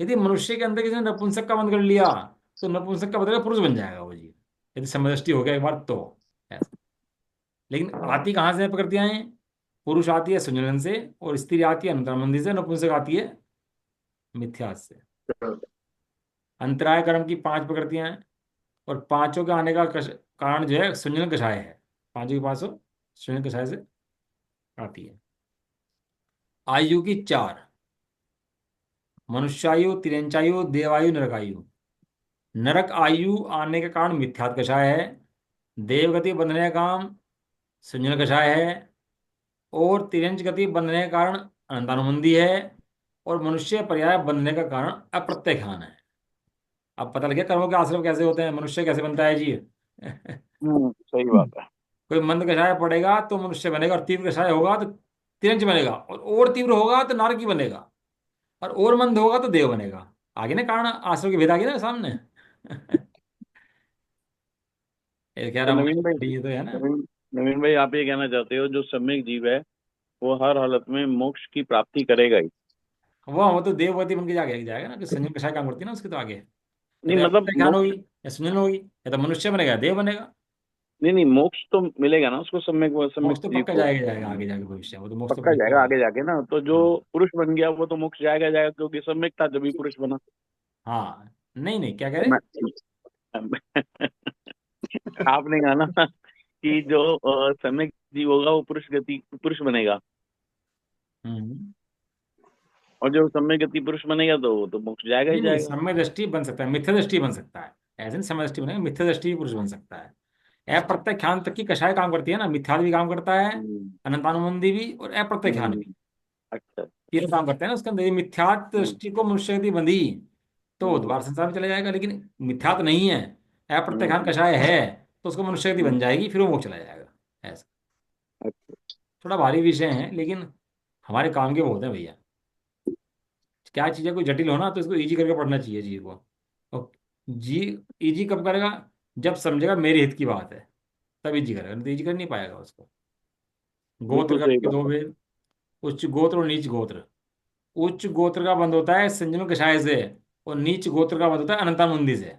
यदि मनुष्य के अंदर किसी ने नपुंसक का बंध कर लिया, तो नपुंसक का बदला पुरुष बन जाएगा वो जी, यदि समदृष्टि हो गया एक बार तो। ऐसा। लेकिन आती कहाँ से प्रकृतियां हैं? पुरुष आती है संयोजन से, और स्त्री आती है अंतर्मंदी से, नपुंसक आती है मिथ्यास से। अंतराय कर्म की 5 प्रकृतियां हैं, और पांचों के आने का कारण जो है संयोजन कषाय है। पांचों की पांचों संयोजन कषाय से आती है। आयु की 4: मनुष्यायु, तिरंचायु, देवायु, नरकायु। नरक आयु आने के कारण मिथ्यात कषाय है, देवगति बंधने का काम संयोजन कषाय है, और तिरंज गति बंधने के कारण अनंतानुबंधी है, और मनुष्य पर्याय बंधने का कारण अप्रत्यख्यान है। अब पता लग गया कर्मों के आश्रम कैसे होते हैं, मनुष्य कैसे बनता है जी। सही बात है। कोई मंद कषाय पड़ेगा तो मनुष्य बनेगा, और तीव्र कषाय होगा तो तिरंज बनेगा, और तीव्र होगा तो नारकी बनेगा, और मंद होगा तो देव बनेगा। आगे ना कारण आश्रम के भेद आगे ना सामने। ये कह तो रहा नवीन भाई, ये तो है ना। नवीन भाई आप ये कहना चाहते हो जो सम्यक जीव है वो हर हालत में मोक्ष की प्राप्ति करेगा ही? वो तो देववती बन के जाके जाएगा ना, कि संयम कषाय काम करती है ना उसके तो आगे, या नहीं तो मतलब अप्रत्यख्यान होगी, मोक्ष, या सुजन होगी, या तो मनुष्य बनेगा या देव बनेगा। नहीं नहीं मोक्ष तो मिलेगा ना उसको, सम्यक सम्यक मोक्ष तो जीव पक्का को। जाएगा जाएगा आगे जाके भविष्य, वो तो मोक्ष तो पक्का पक्का जाएगा जाएगा। आगे जाके ना, तो जो हाँ पुरुष बन गया वो तो मोक्ष जाएगा जाएगा, क्योंकि सम्यक था जब भी पुरुष बना। हाँ, नहीं नहीं क्या कह रहे? मैं आपने कहा ना कि जो सम्यक जीव होगा वो पुरुष बनेगा, हम्म। और जो सम्यक गति पुरुष बनेगा तो वो तो मोक्ष जाएगा ही नहीं नहीं, जाएगा। सम्यक दृष्टि बन सकता है, मिथ्या दृष्टि बन सकता है। ऐसे नहीं समय दृष्टि बनेगा, मिथ्या दृष्टि भी पुरुष बन सकता है। अप्रत्यक्षांत तक की कषाय काम करती है ना, मिथ्यादि भी काम करता है, हम्म, अनंतानुबंधी भी और अप्रत्यक्षान हम्म, भी, अच्छा। तीनों काम करते हैं ना उसके अंदर। ये मिथ्यात हम्म, दृष्टि को मनुष्य यदि बंधी तो वो हम्म, दोबारा संसार में चला जाएगा, लेकिन मिथ्यात नहीं है, अप्रत्यक्षान हम्म, कषाय है, तो उसको मनुष्य यदि बन जाएगी फिर वो मोक्ष चला जाएगा। ऐसा अच्छा। थोड़ा भारी विषय है, लेकिन हमारे काम के बहुत है भैया। क्या चीज़ है, कोई जटिल हो ना तो इसको इजी करके पढ़ना चाहिए चीज को। और जी इजी कब करेगा, जब समझेगा मेरे हित की बात है, तब इजी करेगा, नहीं तो इजी कर नहीं पाएगा उसको। गोत्र बिल्कुल का सही भी दो बात। भेद, उच्च गोत्र और नीच गोत्र। उच्च गोत्र का बंध होता है संजम कषाय से, और नीच गोत्र का बंध होता है अनंतानुबंधी से।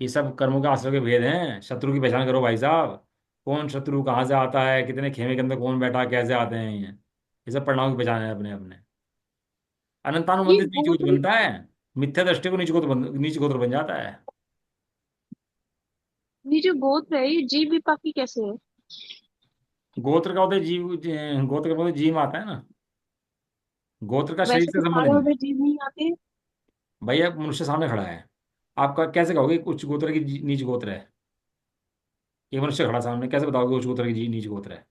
ये सब कर्मों के आश्रय के भेद हैं। शत्रु की पहचान करो भाई साहब, कौन शत्रु कहाँ से आता है, कितने खेमे के अंदर कौन बैठा, कैसे आते हैं ये सब परिणामों की पहचान है अपने अपने। ये अनंतानुबंधित नीच गोत्र गोत्र, बनता है, मिथ्या दृष्टि को नीच गोत्र बन जाता है। ये जो गोत्र है ये जीव विपाकी कैसे है? गोत्र का होता है गोत्र का होता है जीव आता है ना, गोत्र का शरीर वैसे से तो संबंध सारे नहीं है। वाले जीव नहीं आते। भैया मनुष्य सामने खड़ा है, आपका कैसे कहोगे उच्च गोत्र की नीच गोत्र है? ये मनुष्य खड़ा सामने, कैसे बताओगे उच्च गोत्र की नीच गोत्र है?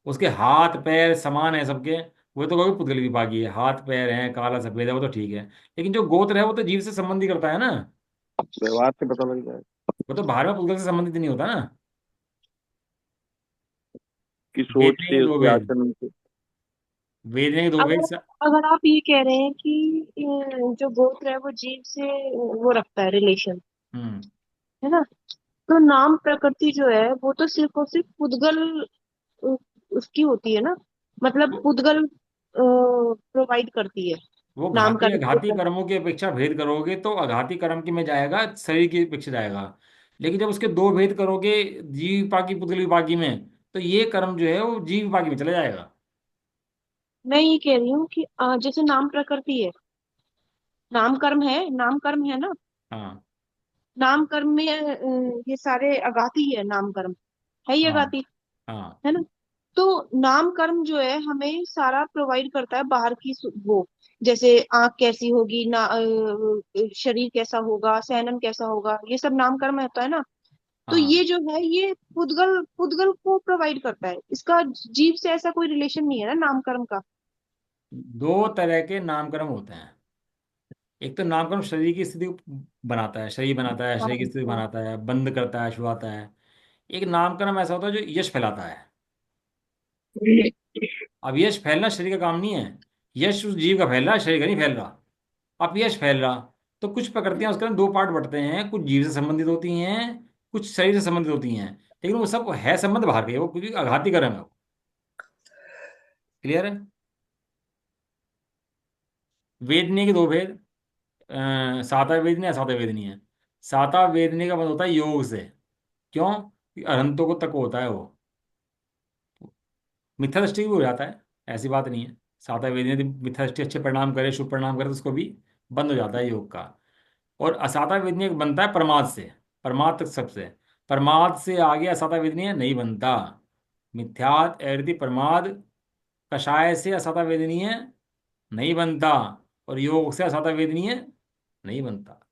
उसके हाथ पैर समान है सबके, वो तो कहोगे पुतगल विभागी है, हाथ पैर हैं, काला सफेद है, वो तो ठीक है। लेकिन जो गोत्र है वो तो जीव से संबंधी करता है ना, व्यवहार से पता लग जाएगा वो तो बाहर में पुतगल से संबंधित नहीं होता ना। कि वेद सोच ने ये से, दो उसके भेद, आचरण से। वेद ने ये दो भेद अगर अगर आप ये कह रहे हैं कि जो गोत्र है वो जीव से वो रखता है रिलेशन, हम्म। है ना, तो नाम प्रकृति जो है वो तो सिर्फ और सिर्फ पुद्गल उ- उसकी होती है ना, मतलब पुद्गल प्रोवाइड करती है वो घाती नामकरण के अघाती प्रति। कर्मों की अपेक्षा भेद करोगे तो अघाती कर्म की में जाएगा, शरीर की अपेक्षा जाएगा। लेकिन जब उसके दो भेद करोगे, जीव विपाकी पुतगल विपाकी में, तो ये कर्म जो है वो जीव विपाकी में चला जाएगा। मैं ये कह रही हूँ कि जैसे नाम प्रकृति है, नाम कर्म है, नाम कर्म है ना, हाँ नाम कर्म में ये सारे अगाती है, नाम कर्म है ही हाँ अगाती, हाँ है ना। तो नाम कर्म जो है हमें सारा प्रोवाइड करता है बाहर की वो, जैसे आंख कैसी होगी ना, शरीर कैसा होगा, सहनन कैसा होगा, ये सब नाम कर्म होता है ना। तो हाँ। ये जो है ये पुद्गल पुद्गल को प्रोवाइड करता है, इसका जीव से ऐसा कोई रिलेशन नहीं है ना नाम कर्म का। दो तरह के नामकरण होते हैं। एक तो नामकरण शरीर की स्थिति को बनाता है, शरीर बनाता है, हाँ शरीर की स्थिति हाँ। बनाता है, बंद करता है, छुड़ाता है। एक नामकरण ऐसा होता है जो यश फैलाता है। अब यश फैलना शरीर का काम नहीं है, यश उस जीव का फैल रहा है, शरीर का नहीं फैल रहा। अब यश फैल रहा, तो कुछ प्रकृतियां उसके अंदर दो पार्ट बढ़ते हैं, कुछ जीव से संबंधित होती हैं, कुछ शरीर से संबंधित होती हैं। लेकिन वो सब है संबंध बाहर के, वो क्योंकि आघाती कर्म है वो। क्लियर है? वेदनीय के दो भेद, साता वेदनीय असाता वेदनीय है। साता वेदनीय का मतलब होता है योग से। क्यों? कि अरहंतों को तक होता है वो, मिथ्या दृष्टि भी हो जाता है, ऐसी बात नहीं है। साता वेदनीय यदि मिथ्या दृष्टि अच्छे परिणाम करे, शुभ परिणाम करे, तो उसको भी बंद हो जाता है योग का। और असाता वेदनीय बनता है प्रमाद से, प्रमाद तक सबसे, प्रमाद से आगे असाता वेदनीय नहीं बनता। मिथ्यात एरति प्रमाद कषाय से असाता वेदनीय नहीं बनता, और योग से असाता वेदनीय नहीं बनता।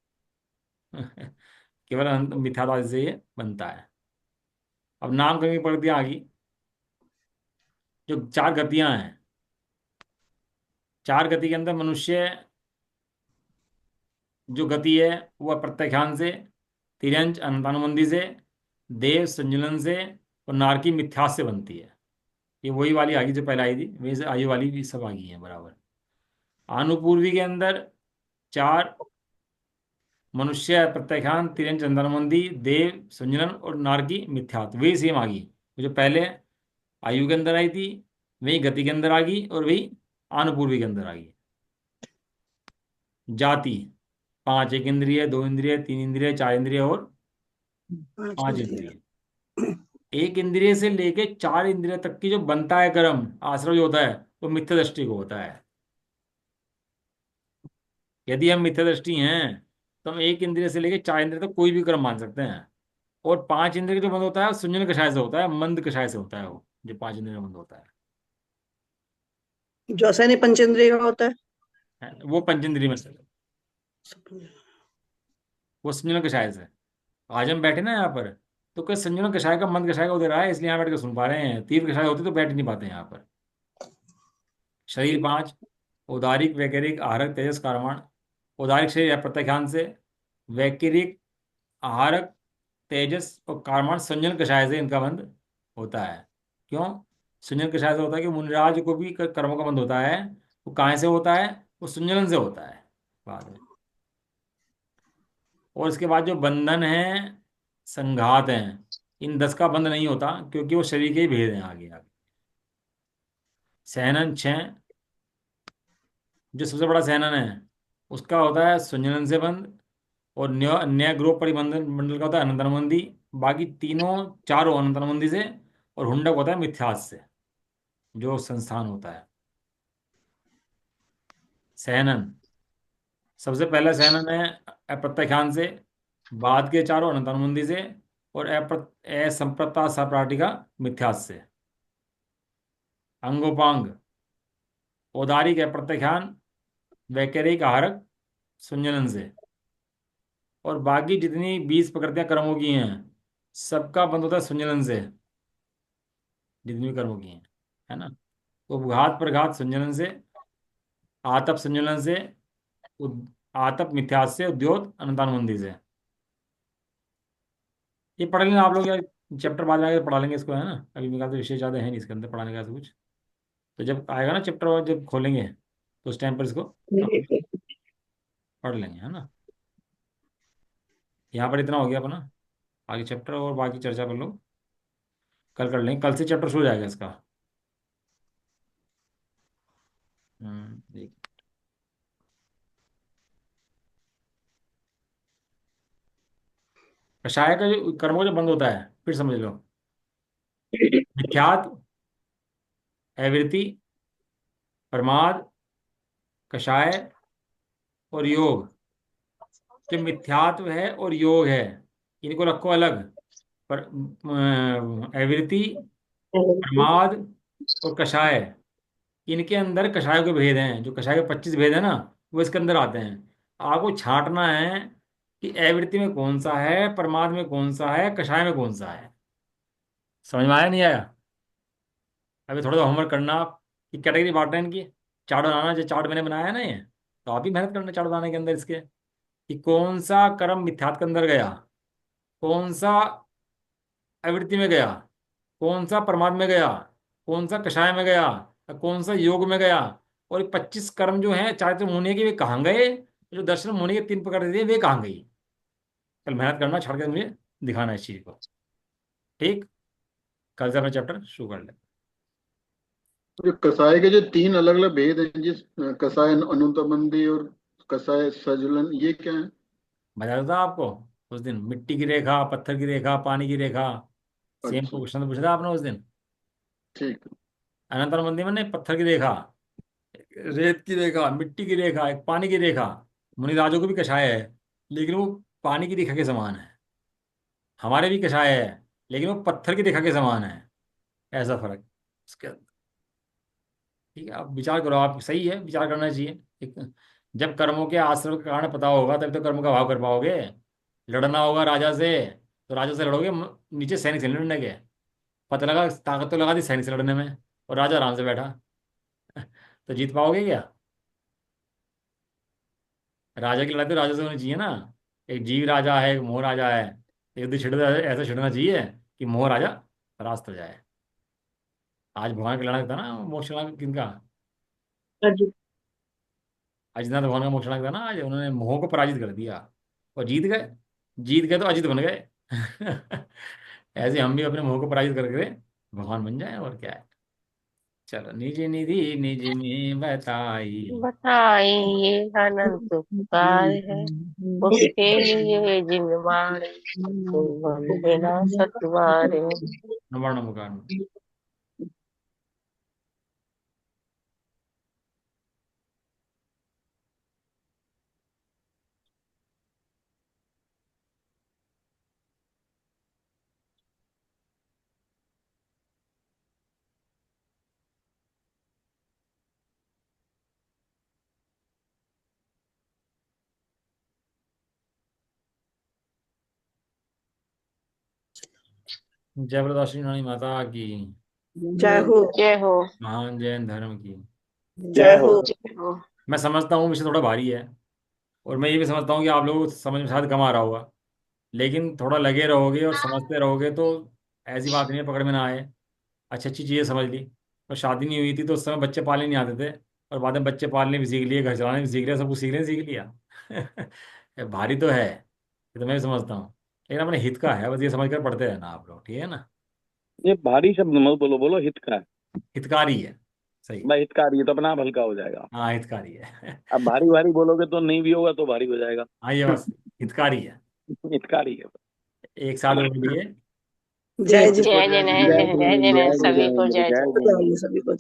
केवल मिथ्यात्व से ये बनता है। अब नाम करने की प्रगतियां आ गई, जो चार गतियां हैं। चार गति के अंदर मनुष्य जो गति है वो प्रत्याख्यान से, तिर्यंच अनंतानुबंधी से, देव संजुलन से, और नारकी मिथ्यास से बनती है। ये वही वाली आ गई जो पहले आई थी, वैसे आयु वाली भी सब आ गई है बराबर। आनुपूर्वी के अंदर चार, मनुष्य प्रत्याख्यान तिरंज चंद्रमंदी देव संजनन और नारकी मिथ्यात्व, वही सेम आ गई। वो जो पहले आयु के अंदर आई थी, वही गति के अंदर आ गई, और वही आनुपूर्वी के अंदर आ गई। जाति पांच, एक इंद्रिय, दो इंद्रिय, तीन इंद्रिय, चार इंद्रिय और पांच पांच इंद्रिय। इंद्रिय। एक इंद्रिय से लेके चार इंद्रिय तक की जो बनता है कर्म, आश्रय जो होता है, वो मिथ्या दृष्टि को होता है। यदि हम मिथ्या दृष्टि हैं तो हम एक इंद्रिय से लेके चार इंद्रिय तक कोई भी कर्म मान सकते हैं। और पांच इंद्रिय का जो बंद होता है वो सुंजन कषाय से होता है, मंद कषाय से होता है वो, जो पांच इंद्रिय का बंद होता जो असैन्य पंचेंद्रिय का होता है। वो पंच इंद्रिय में से। वो संयोजन कषाय से। आज हम बैठे ना यहाँ पर, तो कोई संयोजन कषाय का मंद कषाय का उदय रहा है, इसलिए यहाँ बैठ के सुन पा रहे हैं। तीव्र कषाय होती तो बैठ ही नहीं पाते यहाँ पर। शरीर पांच, उदारिक वैकेरिक आहारक तेजस कारमाण। उदारिक शरीर है प्रत्याख्यान से, वैकेरिक आहारक तेजस और कारमाण संजन कषाय से इनका बंध होता है। क्यों संजन कषाय से होता है? कि मुनिराज को भी कर्मों का बंध होता है। वो कहाँ से होता है? वो संजलन से होता है बाद में। और इसके बाद जो बंधन है, संघात है, इन 10 का बंध नहीं होता, क्योंकि वो शरीर के ही भेद हैं आगे आगे। सहनन 6, जो सबसे बड़ा सहनन है, उसका होता है संजनन से बंध। और न्याय न्याय ग्रुप परिबंधन मंडल का होता है अनंतरमंदी। बाकी तीनों चारों अनंतरमंदी से। और हुंडक होता है मिथ्यास से, जो संस्थान होता है। सहनन, सबसे पहला सहनन है अप्रत्याख्यान से, बाद के चारों अनंतरमंदी से, और असंप्रता सप्राटिका मिथ्यास से। अंगोपांग, औदारिक अप्रत्याख्यान, वैकेरिक आहारक सुंजनन से। और बाकी जितनी 20 प्रकृतियां कर्मों की हैं, सबका बंद होता है सुंजनन से, जितनी भी कर्मों की हैं, है ना। तो घात प्रघात संजनन से, आतप संजनन से, आतप मिथ्यास से, उद्योत अनंतानुबंधी से। ये पढ़ लेना आप लोग, यार चैप्टर बाद में आगे पढ़ा लेंगे इसको, है ना। अभी मेरे ख्याल से विषय ज़्यादा है नहीं इसके अंदर पढ़ाने का ऐसा कुछ। तो जब आएगा ना चैप्टर और जब खोलेंगे, तो उस टाइम पर इसको पढ़ लेंगे, है ना। यहाँ पर इतना हो गया अपना। आगे चैप्टर और बाकी चर्चा कर लो, कल कर लेंगे। कल से चैप्टर शुरू हो जाएगा इसका। एक कषाय का जो कर्मों जो बंद होता है, फिर समझ लो। मिथ्यात्व, एवृत्ति, प्रमाद, कषाय और योग। जो मिथ्यात्व है और योग है, इनको रखो अलग। पर एवृत्ति, प्रमाद और कषाय, इनके अंदर कषाय के भेद हैं। जो कषाय के 25 भेद है ना, वो इसके अंदर आते हैं। आपको छांटना है कि एवृत्ति में कौन सा है, प्रमाद में कौन सा है, कषाय में कौन सा है। समझ में आया नहीं आया? अभी थोड़ा सा होमवर्क करना आप, कि कैटेगरी बांटना है इनकी। चार्ट बनाना, जो चार्ट मैंने बनाया है ना ये, तो आप भी मेहनत करना चार्ट बनाने के अंदर इसके, कि कौन सा कर्म मिथ्यात्व के अंदर गया, कौन सा आवृत्ति में गया, कौन सा परमाद में गया, कौन सा कषाय में गया, और कौन सा योग में गया। और ये 25 कर्म जो हैं चारित्र मुनि के, वे कहाँ गए? जो दर्शन मुनि के 3 प्रकार दिए, वे कहाँ गई? कल मेहनत करना, छड़ के मुझे दिखाना इस चीज को। ठीक, कल से अपना चैप्टर शुरू कर ले। जो कसाय के जो 3 अलग अलग भेद हैं, जिस कसाय अनुतमंदी और कसाय सजुलन, ये क्या है? बताया था आपको उस दिन, मिट्टी की रेखा, पत्थर की रेखा, पानी की रेखा। सेम अच्छा, क्वेश्चन तो पूछा था आपने उस दिन। ठीक है। अनंतर मंदिर में नहीं, पत्थर की रेखा, रेत की रेखा, मिट्टी की रेखा, एक पानी की रेखा। मुनिराजों को भी कषाय है, लेकिन वो पानी की रेखा के समान है। हमारे भी कषाय है, लेकिन वो पत्थर की रेखा के समान है। ऐसा फर्क इसके अंदर। ठीक है, आप विचार करो, आप सही है, विचार करना चाहिए। एक, जब कर्मों के आश्रय का कारण पता होगा, तब तो कर्म का भाव कर पाओगे। लड़ना होगा राजा से, तो राजा से लड़ोगे, नीचे सैनिक से नहीं लड़ने के। पता लगा ताकत तो लगा दी सैनिक से लड़ने में, और राजा आराम से बैठा। तो जीत पाओगे क्या? राजा की लड़ाई तो राजा से होनी चाहिए ना। एक जीव राजा है, एक मोह राजा है। युद्ध छिड़ ऐसा छिड़ना चाहिए कि मोह राजा परास्त हो जाए। आज भगवान का लड़ाई था ना, मोक्ष लड़ाई किनका? अर्जुन। अजितनाथ भगवान का मोक्ष लड़ाई था ना, आज उन्होंने मोह को पराजित कर दिया और जीत गए। जीत गए तो अजित बन गए। ऐसे हम भी अपने मोह को पराजित करके भगवान बन जाए, और क्या है। चलो, निज निधि निज में बताई। बताए ये अनंत पुकार है, उसके लिए जिन मारे बिना सतवारे। नमो नमो। जय प्रदाशिनी माता की, जय हो। जय हो। महान जैन धर्म की। जय हो। जय हो। मैं समझता हूँ विषय थोड़ा भारी है, और मैं ये भी समझता हूँ कि आप लोगों को समझ में शायद कम आ रहा होगा, लेकिन थोड़ा लगे रहोगे और समझते रहोगे तो ऐसी बात नहीं है पकड़ में ना आए। अच्छी अच्छी चीज़ें समझ ली। और शादी नहीं हुई थी तो उस समय बच्चे पालने नहीं आते थे, और बाद में बच्चे पालने भी सीख लिए, घर चलाने भी सीख लिया, सब कुछ सीख लिया। ये भारी तो है, ये तो मैं भी समझता हूँ, लेकिन अपने हित का है, बस ये समझ कर पढ़ते रहना आप लोग, ठीक है ना। ये भारी शब्द मत बोलो, बोलो हित का है। हितकारी है, सही। भाई हितकारी है तो अपना आप हल्का हो जाएगा। हाँ हितकारी है। अब भारी भारी बोलोगे तो नहीं भी होगा तो भारी हो जाएगा। हाँ ये बस हितकारी है। हितकारी है। एक साथ बोलिए। जय जय जय। जय जय जय जय जय जय सभी को जय जय जय जय। जय। सभी को